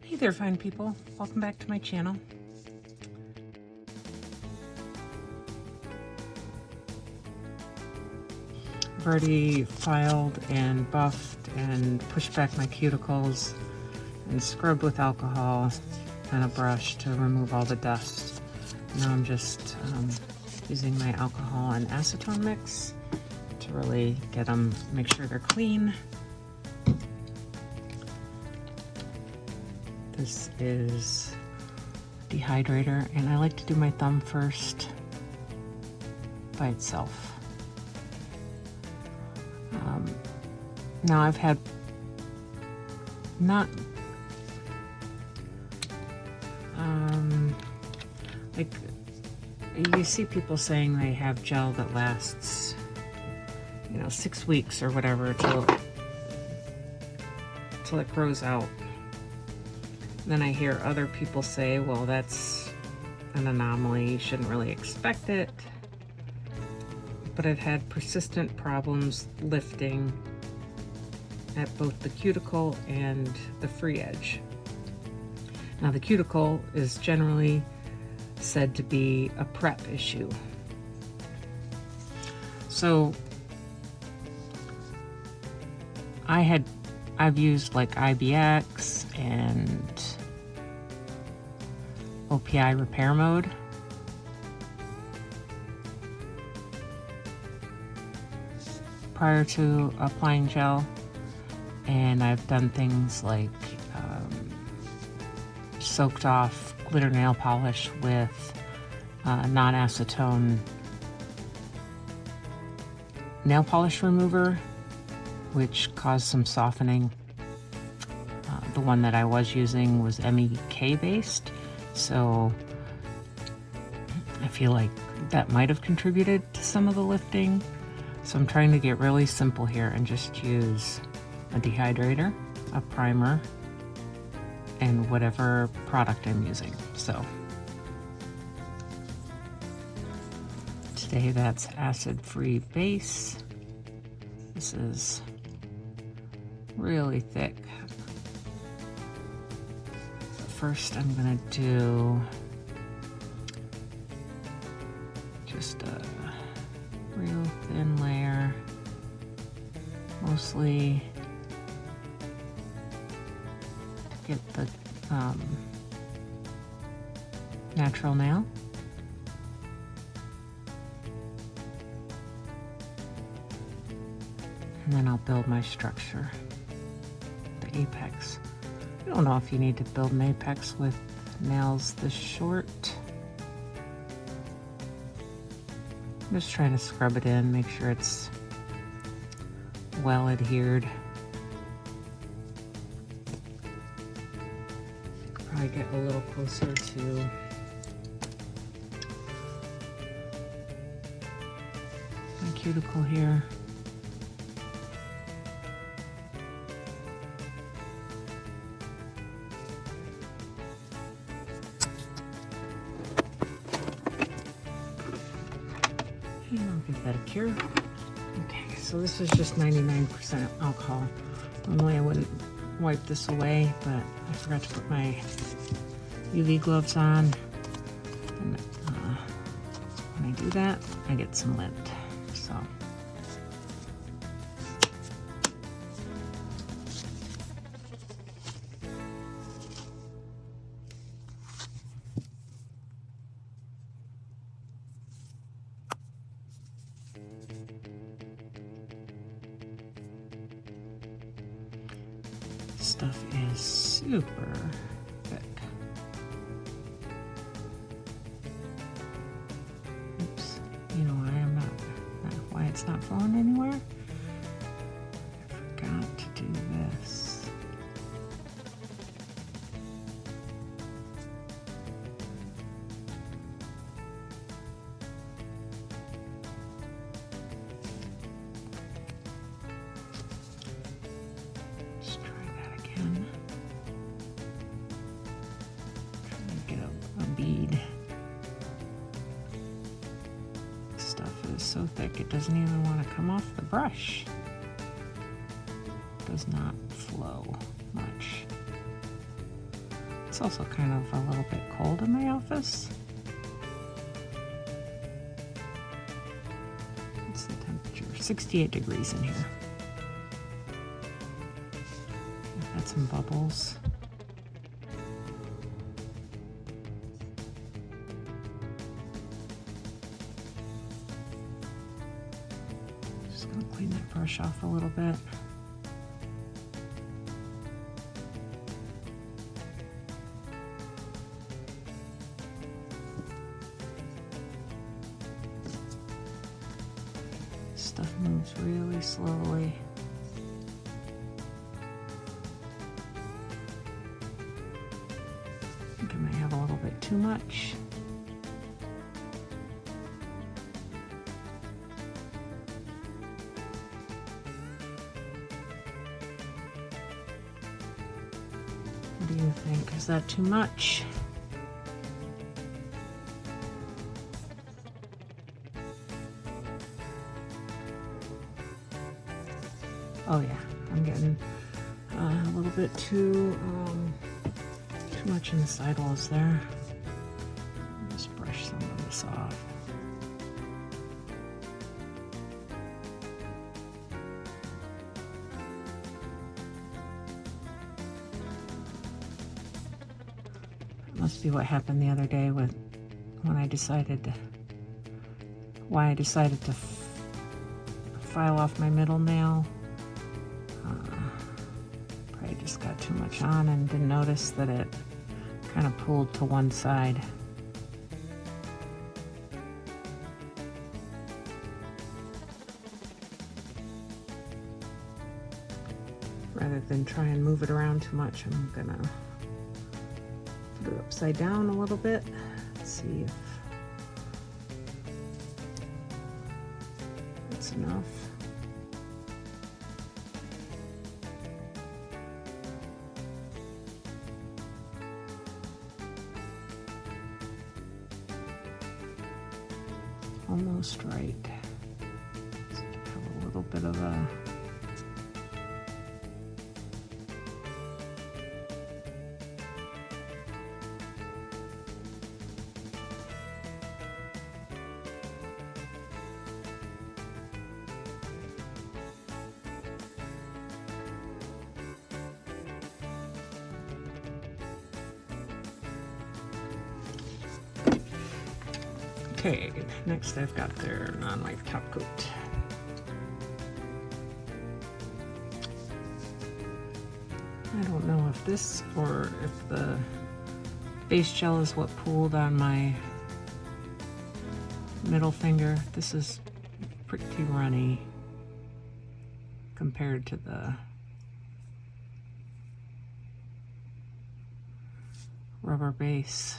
Hey there, fine people. Welcome back to my channel. I've already filed and buffed and pushed back my cuticles and scrubbed with alcohol and a brush to remove all the dust. Now I'm just using my alcohol and acetone mix to really get them, make sure they're clean. This is dehydrator, and I like to do my thumb first by itself. Now I've had not like you see people saying they have gel that lasts 6 weeks or whatever till it grows out. Then I hear other people say, well, that's an anomaly, you shouldn't really expect it. But I've had persistent problems lifting at both the cuticle and the free edge. Now the cuticle is generally said to be a prep issue. So I've used like IBX and OPI repair mode. Prior to applying gel, and I've done things like soaked off glitter nail polish with non-acetone nail polish remover, which caused some softening. The one that I was using was MEK based, so I feel like that might have contributed to some of the lifting. So I'm trying to get really simple here and just use a dehydrator, a primer, and whatever product I'm using. So today that's acid-free base. This is really thick. First I'm gonna do just a real thin layer, mostly get the natural nail. And then I'll build my structure, the apex. I don't know if you need to build an apex with nails this short. I'm just trying to scrub it in, make sure it's well adhered. Probably get a little closer to my cuticle here. And I'll give that a cure. Okay, so this is just 99% alcohol. Normally I wouldn't wipe this away, but I forgot to put my UV gloves on. And when I do that, I get some lint. So stuff is super thick. Oops, you know why I'm not why it's not flowing anywhere? I forgot to do this. Bead. Stuff is so thick it doesn't even want to come off the brush. Does not flow much. It's also kind of a little bit cold in my office. What's the temperature? 68 degrees in here. I've had some bubbles. Just gonna clean that brush off a little bit. Stuff moves really slowly. I think I might have a little bit too much. What do you think? Is that too much? Oh yeah, I'm getting a little bit too much in the sidewalls there. Just brush some of this off. That must be what happened the other day when I decided to file off my middle nail. Probably just got too much on and didn't notice that it kind of pulled to one side. Rather than try and move it around too much, I'm gonna put it upside down a little bit. Let's see if that's enough. Almost right. Just have a little bit of a Okay, next I've got their non-white top coat. I don't know if this or if the base gel is what pooled on my middle finger. This is pretty runny compared to the rubber base.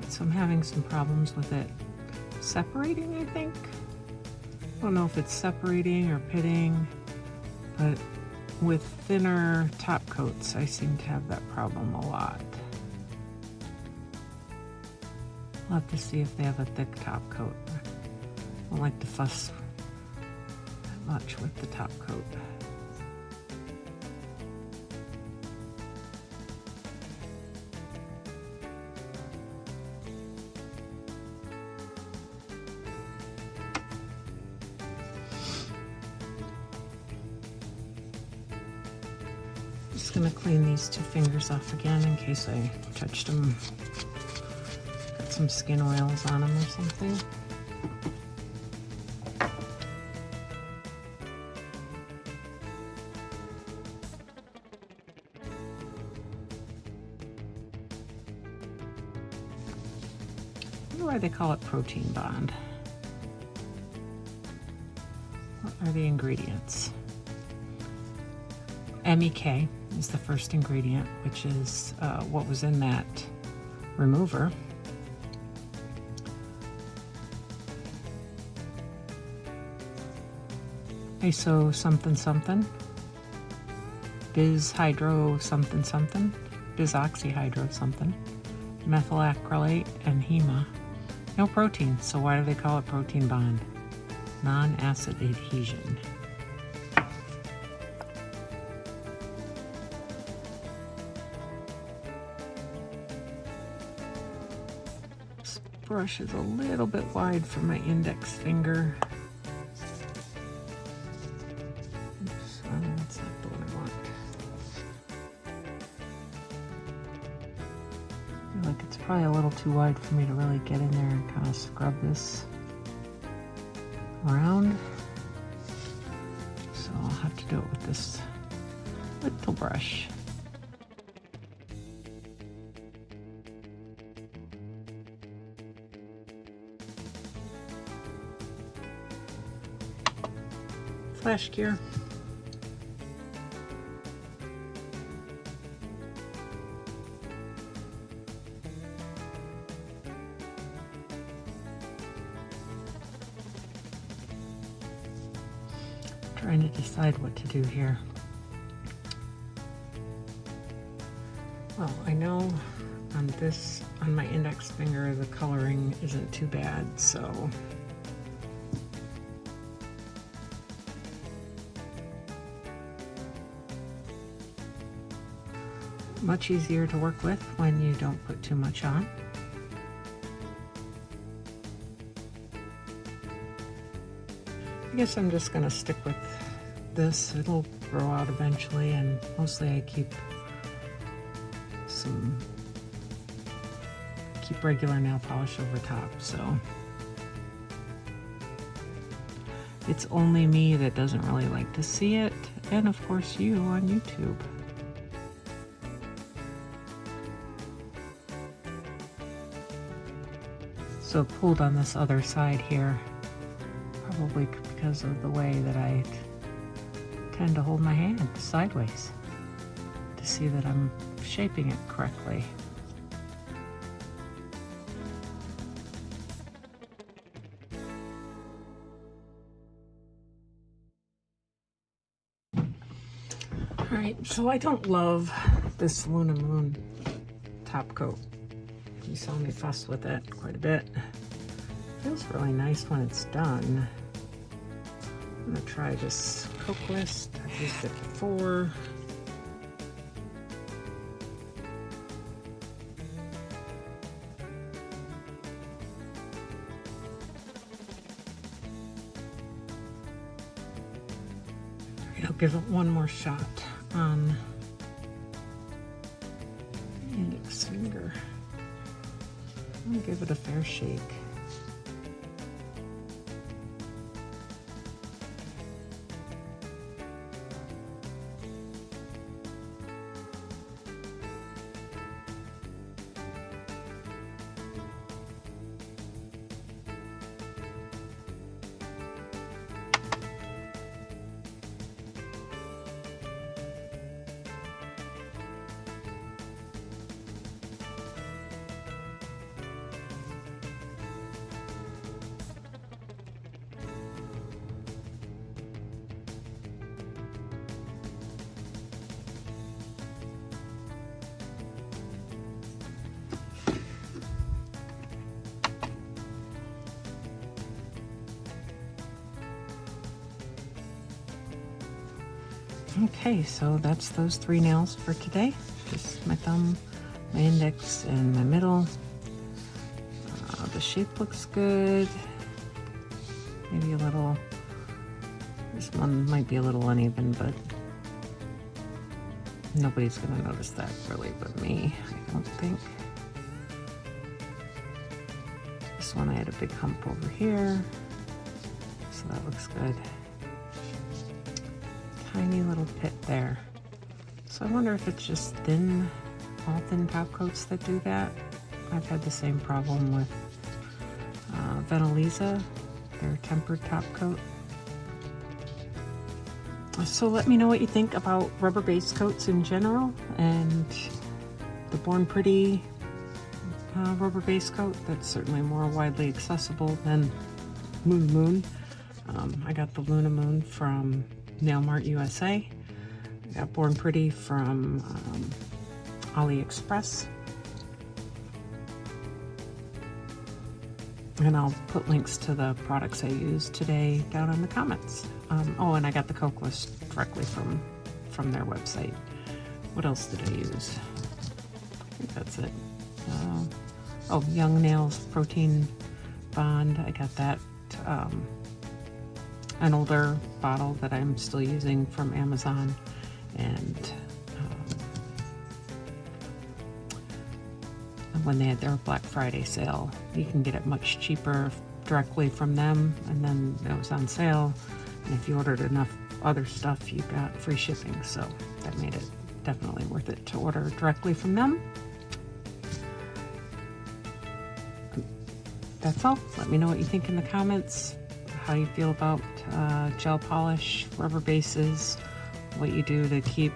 So I'm having some problems with it separating, I think. I don't know if it's separating or pitting, but with thinner top coats, I seem to have that problem a lot. I'll have to see if they have a thick top coat. I don't like to fuss that much with the top coat. Just gonna clean these two fingers off again in case I touched them. Got some skin oils on them or something. I wonder why they call it protein bond. What are the ingredients? MEK is the first ingredient, which is what was in that remover. Iso something something, bis hydro something something, bisoxyhydro something, methyl acrylate and HEMA. No protein, so why do they call it protein bond? Non-acid adhesion. This brush is a little bit wide for my index finger. Oops, that's not the one I want. I feel like it's probably a little too wide for me to really get in there and kind of scrub this around. So I'll have to do it with this little brush. Flash gear. Trying to decide what to do here. Well, I know on my index finger, the coloring isn't too bad, so much easier to work with when you don't put too much on. I guess I'm just gonna stick with this. It'll grow out eventually, and mostly I keep regular nail polish over top, so it's only me that doesn't really like to see it, and of course you on YouTube. So pulled on this other side here, probably because of the way that I tend to hold my hand sideways to see that I'm shaping it correctly. Alright, so I don't love this Luna Moon top coat. You saw me fuss with it quite a bit. Feels really nice when it's done. I'm gonna try this Coke List. I've used it before. I'll give it one more shot on the index finger. I'll give it a fair shake. Okay, so that's those 3 nails for today. Just my thumb, my index, and my middle. The shape looks good. Maybe a little, this one might be a little uneven, but nobody's gonna notice that really but me, I don't think. This one I had a big hump over here, so that looks good. Tiny little pit there. So I wonder if it's just all thin top coats that do that. I've had the same problem with Veneliza, their tempered top coat. So let me know what you think about rubber base coats in general and the Born Pretty rubber base coat. That's certainly more widely accessible than Moon. I got the Luna Moon from Nail Mart USA. I got Born Pretty from AliExpress. And I'll put links to the products I used today down in the comments. Oh, and I got the cokeless directly from their website. What else did I use? I think that's it. Oh, Young Nails Protein Bond. I got that, an older bottle that I'm still using from Amazon. And when they had their Black Friday sale, you can get it much cheaper directly from them, and then it was on sale, and if you ordered enough other stuff, you got free shipping, so that made it definitely worth it to order directly from them. That's all. Let me know what you think in the comments, how you feel about gel polish, rubber bases, what you do to keep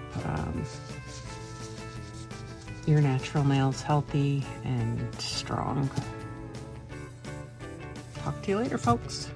your natural nails healthy and strong. Talk to you later, folks.